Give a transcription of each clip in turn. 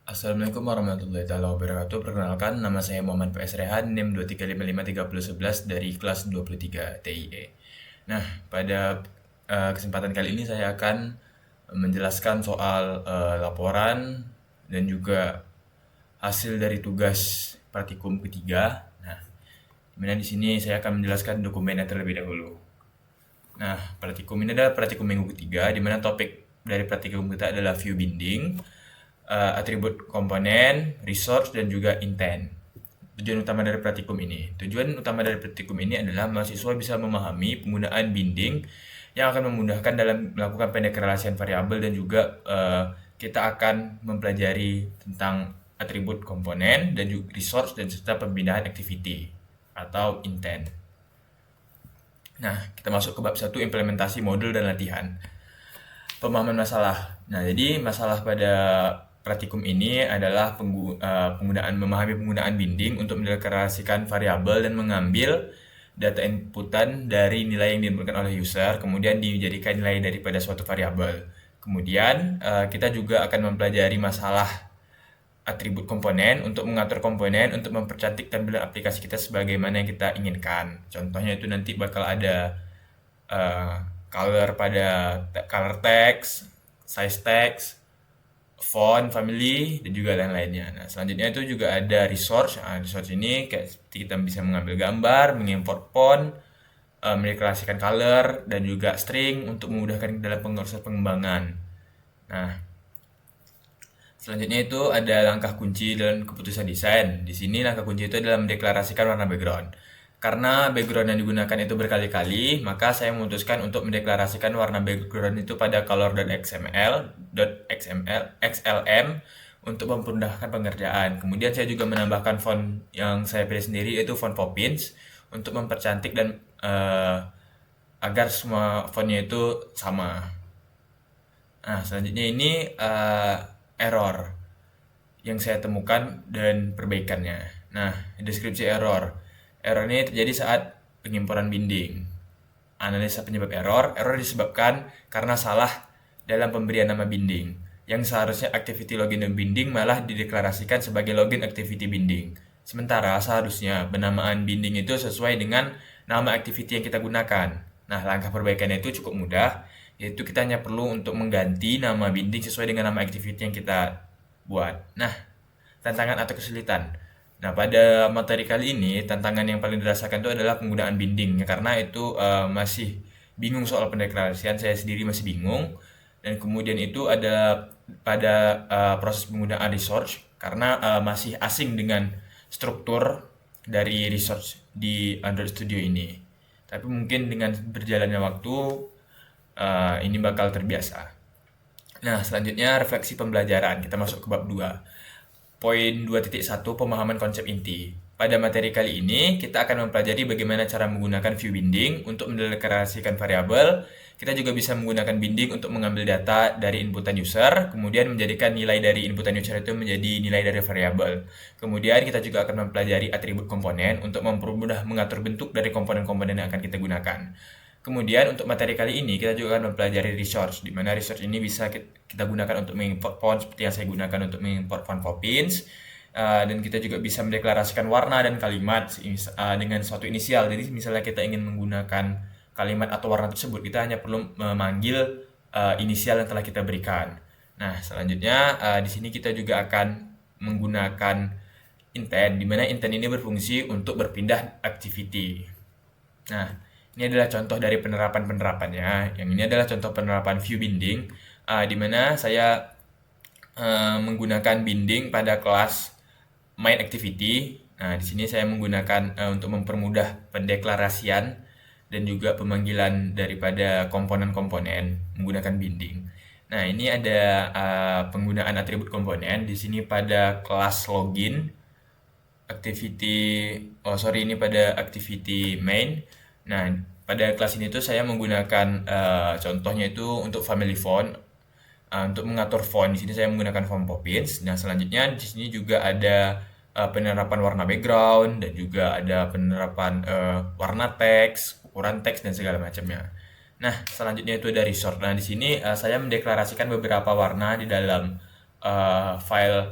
Assalamualaikum warahmatullahi wabarakatuh. Perkenalkan, nama saya Muhammad PS Rehan, NIM 235533011 dari kelas 23 TIE. Nah, pada kesempatan kali ini saya akan menjelaskan soal laporan dan juga hasil dari tugas praktikum ketiga. Nah, dimana di sini saya akan menjelaskan dokumennya terlebih dahulu. Nah, praktikum ini adalah praktikum minggu ketiga, di mana topik dari praktikum kita adalah view binding, atribut komponen, resource, dan juga intent. Tujuan utama dari praktikum ini. Tujuan utama dari praktikum ini adalah mahasiswa bisa memahami penggunaan binding yang akan memudahkan dalam melakukan pendekrelasian variabel dan juga kita akan mempelajari tentang atribut komponen dan juga resource dan serta pemindahan activity atau intent. Nah, kita masuk ke bab 1, implementasi modul dan latihan. Pemahaman masalah. Nah, jadi masalah pada praktikum ini adalah memahami penggunaan binding untuk mendeklarasikan variabel dan mengambil data inputan dari nilai yang diinputkan oleh user, kemudian dijadikan nilai daripada suatu variabel. Kemudian kita juga akan mempelajari masalah atribut komponen untuk mengatur komponen untuk mempercantik tampilan aplikasi kita sebagaimana yang kita inginkan. Contohnya itu nanti bakal ada color pada color text, size text, font, family, dan juga lain-lainnya. Nah, selanjutnya itu juga ada resource. Nah, resource ini kayak seperti kita bisa mengambil gambar, mengimport font, mendeklarasikan color, dan juga string untuk memudahkan dalam proses pengembangan. Nah, selanjutnya itu ada langkah kunci dalam keputusan desain. Di sini langkah kunci itu adalah mendeklarasikan warna background. Karena background yang digunakan itu berkali-kali, maka saya memutuskan untuk mendeklarasikan warna background itu pada color.xml untuk mempermudahkan pengerjaan. Kemudian saya juga menambahkan font yang saya pilih sendiri, yaitu font Poppins, untuk mempercantik dan agar semua fontnya itu sama. Nah, selanjutnya ini error yang saya temukan dan perbaikannya. Nah, deskripsi error. Error ini terjadi saat pengimporan binding. Analisa penyebab error. Error disebabkan karena salah dalam pemberian nama binding. Yang seharusnya activity login dan binding malah dideklarasikan sebagai login activity binding. Sementara seharusnya penamaan binding itu sesuai dengan nama activity yang kita gunakan. Nah, langkah perbaikannya itu cukup mudah, yaitu kita hanya perlu untuk mengganti nama binding sesuai dengan nama activity yang kita buat. Nah, tantangan atau kesulitan. Nah, pada materi kali ini, tantangan yang paling dirasakan itu adalah penggunaan binding, karena itu masih bingung soal pendeklarasian, saya sendiri masih bingung. Dan kemudian itu ada pada proses penggunaan resource, karena masih asing dengan struktur dari resource di Android Studio ini. Tapi mungkin dengan berjalannya waktu, ini bakal terbiasa. Nah, selanjutnya refleksi pembelajaran. Kita masuk ke bab 2. Poin 2.1, pemahaman konsep inti. Pada materi kali ini, kita akan mempelajari bagaimana cara menggunakan view binding untuk mendeklarasikan variabel. Kita juga bisa menggunakan binding untuk mengambil data dari inputan user, kemudian menjadikan nilai dari inputan user itu menjadi nilai dari variabel. Kemudian kita juga akan mempelajari atribut komponen untuk mempermudah mengatur bentuk dari komponen-komponen yang akan kita gunakan. Kemudian untuk materi kali ini kita juga akan mempelajari resource, di mana resource ini bisa kita gunakan untuk mengimport font seperti yang saya gunakan untuk mengimport font Poppins, dan kita juga bisa mendeklarasikan warna dan kalimat dengan suatu inisial. Jadi misalnya kita ingin menggunakan kalimat atau warna tersebut, kita hanya perlu memanggil inisial yang telah kita berikan. Nah, selanjutnya di sini kita juga akan menggunakan intent, di mana intent ini berfungsi untuk berpindah activity. Nah, ini adalah contoh dari penerapan-penerapannya. Yang ini adalah contoh penerapan view binding, di mana saya menggunakan binding pada kelas main activity. Nah, di sini saya menggunakan untuk mempermudah pendeklarasian dan juga pemanggilan daripada komponen-komponen menggunakan binding. Nah, ini ada penggunaan atribut komponen di sini pada kelas login ini pada activity main. Nah, pada kelas ini tuh saya menggunakan contohnya itu untuk family font. Untuk mengatur font di sini saya menggunakan font Poppins. Nah, selanjutnya di sini juga ada penerapan warna background dan juga ada penerapan warna teks, ukuran teks dan segala macamnya. Nah, selanjutnya itu ada resource. Nah, di sini saya mendeklarasikan beberapa warna di dalam file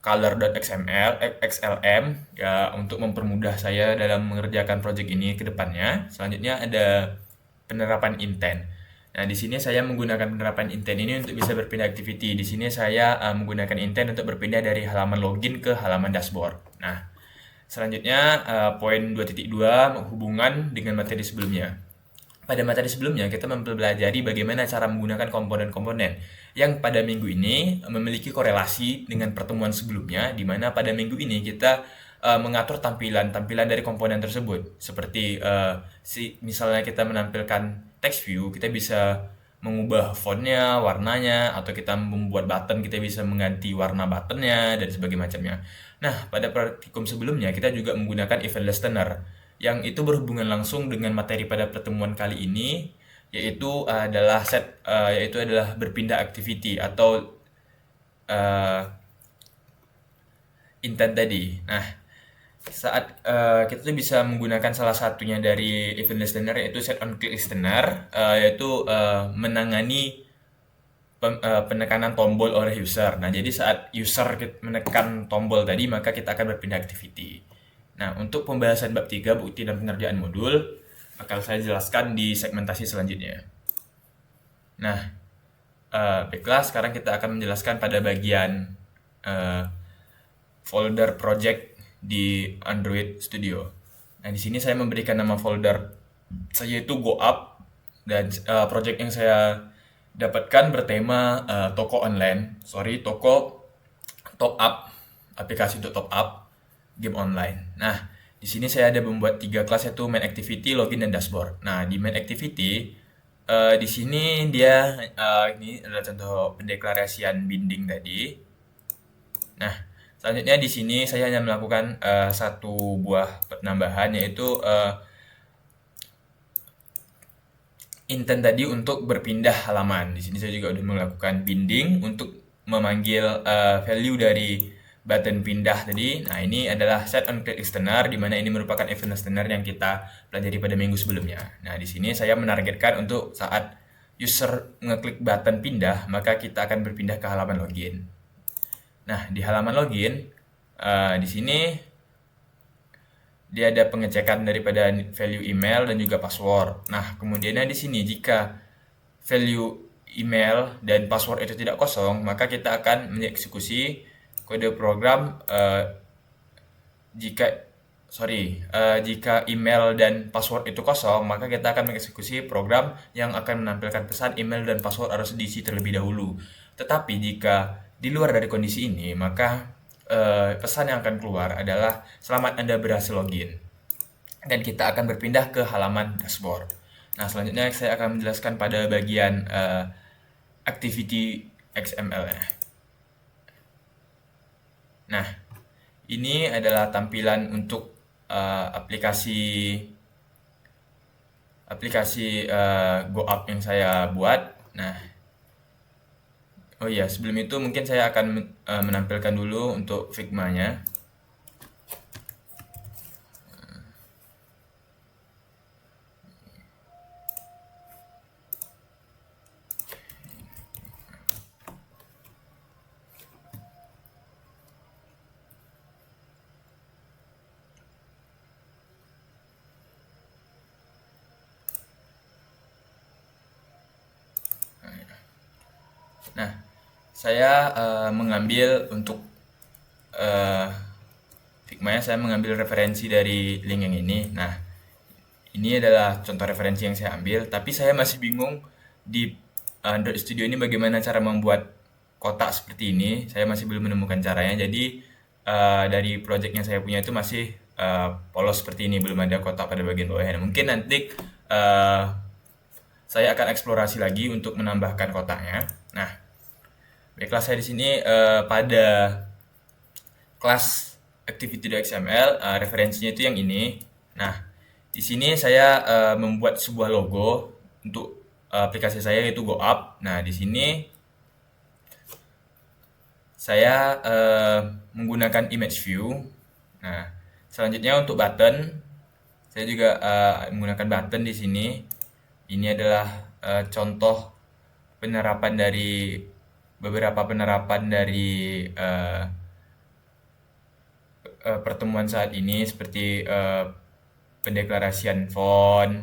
color.xml, XLM ya untuk mempermudah saya dalam mengerjakan project ini ke depannya. Selanjutnya ada penerapan intent. Nah, di sini saya menggunakan penerapan intent ini untuk bisa berpindah activity. Di sini saya menggunakan intent untuk berpindah dari halaman login ke halaman dashboard. Nah, selanjutnya poin 2.2 hubungan dengan materi sebelumnya. Pada materi sebelumnya kita mempelajari bagaimana cara menggunakan komponen-komponen yang pada minggu ini memiliki korelasi dengan pertemuan sebelumnya, di mana pada minggu ini kita mengatur tampilan dari komponen tersebut. Seperti misalnya kita menampilkan text view, kita bisa mengubah fontnya, warnanya, atau kita membuat button, kita bisa mengganti warna buttonnya, dan sebagainya macamnya. Nah, pada praktikum sebelumnya kita juga menggunakan event listener, yang itu berhubungan langsung dengan materi pada pertemuan kali ini, yaitu adalah berpindah activity atau uh, intent tadi. Nah, saat kita tuh bisa menggunakan salah satunya dari event listener, yaitu set on click listener, yaitu menangani penekanan tombol oleh user. Nah, jadi saat user menekan tombol tadi, maka kita akan berpindah activity. Nah, untuk pembahasan bab 3, bukti dan pengerjaan modul, akan saya jelaskan di segmentasi selanjutnya. Nah, baiklah, sekarang kita akan menjelaskan pada bagian folder project di Android Studio. Nah, di sini saya memberikan nama folder saya itu GoUp, dan project yang saya dapatkan bertema toko top up, aplikasi untuk top up game online. Nah, di sini saya ada membuat 3 kelas, yaitu main activity, login, dan dashboard. Nah, di main activity di sini dia ini adalah contoh pendeklarasian binding tadi. Nah, selanjutnya di sini saya hanya melakukan satu buah penambahan, yaitu intent tadi untuk berpindah halaman. Di sini saya juga sudah melakukan binding untuk memanggil value dari button pindah tadi. Nah, ini adalah set on click listener, di mana ini merupakan event listener yang kita pelajari pada minggu sebelumnya. Nah, di sini saya menargetkan untuk saat user ngeklik button pindah, maka kita akan berpindah ke halaman login. Nah, di halaman login, di sini dia ada pengecekan daripada value email dan juga password. Nah, kemudiannya di sini jika value email dan password itu tidak kosong, maka kita akan mengeksekusi kode program jika email dan password itu kosong, maka kita akan mengeksekusi program yang akan menampilkan pesan email dan password harus diisi terlebih dahulu. Tetapi jika di luar dari kondisi ini, maka pesan yang akan keluar adalah selamat Anda berhasil login. Dan kita akan berpindah ke halaman dashboard. Nah, selanjutnya saya akan menjelaskan pada bagian activity XML-nya. Nah, ini adalah tampilan untuk aplikasi GoUp yang saya buat. Nah, oh iya, sebelum itu mungkin saya akan menampilkan dulu untuk Figma-nya. Nah, saya mengambil untuk Figma-nya, saya mengambil referensi dari link yang ini. Nah, ini adalah contoh referensi yang saya ambil, tapi saya masih bingung di Android Studio ini bagaimana cara membuat kotak seperti ini. Saya masih belum menemukan caranya. Jadi dari project yang saya punya itu masih polos seperti ini, belum ada kotak pada bagian bawahnya. Mungkin nanti saya akan eksplorasi lagi untuk menambahkan kotaknya. Nah, baiklah, saya di sini pada kelas activity.xml, referensinya itu yang ini. Nah, di sini saya membuat sebuah logo untuk aplikasi saya, yaitu GoUp. Nah, di sini saya menggunakan image view. Nah, selanjutnya untuk button, saya juga menggunakan button di sini. Ini adalah contoh beberapa penerapan dari pertemuan saat ini seperti pendeklarasian font,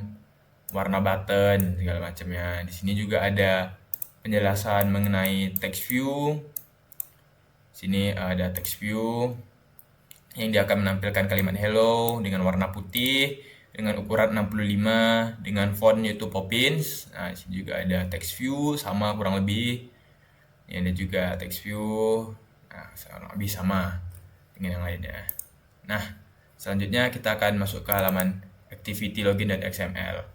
warna button, segala macamnya. Di sini juga ada penjelasan mengenai text view. Sini ada text view yang dia akan menampilkan kalimat hello dengan warna putih dengan ukuran 65 dengan font yaitu Poppins. Nah, di sini juga ada text view sama kurang lebih. Ini ada juga text view. Nah, kurang lebih sama dengan yang lainnya. Nah, selanjutnya kita akan masuk ke halaman activity login.xml.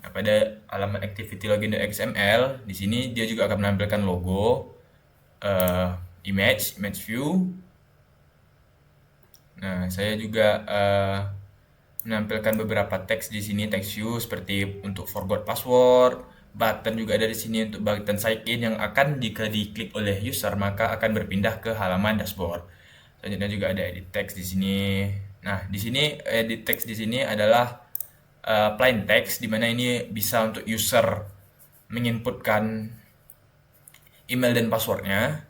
Nah, pada halaman activity login.xml di sini dia juga akan menampilkan logo, image view. Nah, saya juga menampilkan beberapa teks di sini, text view seperti untuk forgot password, button juga ada di sini untuk button sign in yang akan jika diklik oleh user maka akan berpindah ke halaman dashboard. Selanjutnya juga ada edit text di sini. Nah, di sini edit text di sini adalah plain text di mana ini bisa untuk user menginputkan email dan passwordnya.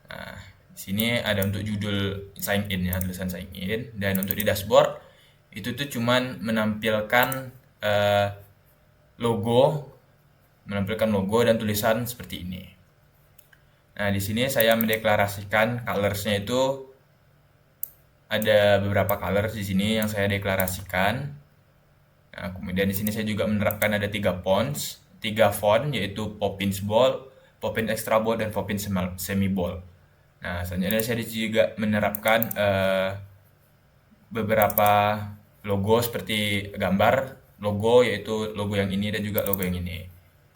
Nah, di sini ada untuk judul sign in ya, tulisan sign in, dan untuk di dashboard itu tuh cuman menampilkan logo dan tulisan seperti ini. Nah, di sini saya mendeklarasikan colors-nya itu ada beberapa colors di sini yang saya deklarasikan. Nah, kemudian di sini saya juga menerapkan ada 3 font yaitu Poppins Bold, Poppins Extra Bold, dan Poppins Semi Bold. Nah, selanjutnya saya juga menerapkan beberapa logo seperti gambar logo yaitu logo yang ini dan juga logo yang ini.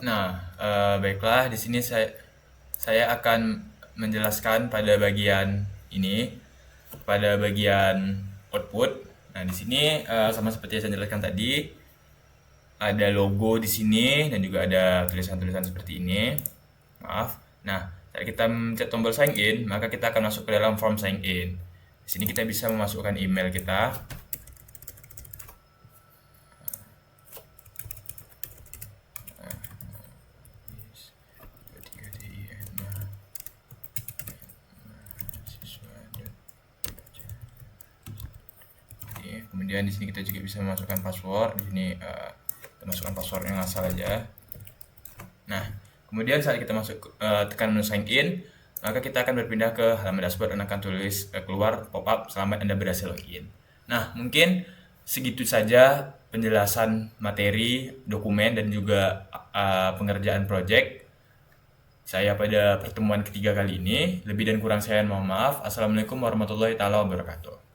Nah, baiklah, di sini saya akan menjelaskan pada bagian ini, pada bagian output. Nah, di sini sama seperti yang saya jelaskan tadi, ada logo di sini dan juga ada tulisan-tulisan seperti ini. Maaf. Nah, saat kita mencet tombol sign in, maka kita akan masuk ke dalam form sign in. Di sini kita bisa memasukkan email kita. Kemudian di sini kita juga bisa memasukkan password. Di sini kita masukkan password yang asal aja. Nah, kemudian saat kita tekan menu sign in, maka kita akan berpindah ke halaman dashboard dan akan tulis keluar pop-up selamat Anda berhasil login. Nah, mungkin segitu saja penjelasan materi, dokumen, dan juga pengerjaan project saya pada pertemuan ketiga kali ini. Lebih dan kurang saya mohon maaf. Assalamualaikum warahmatullahi wabarakatuh.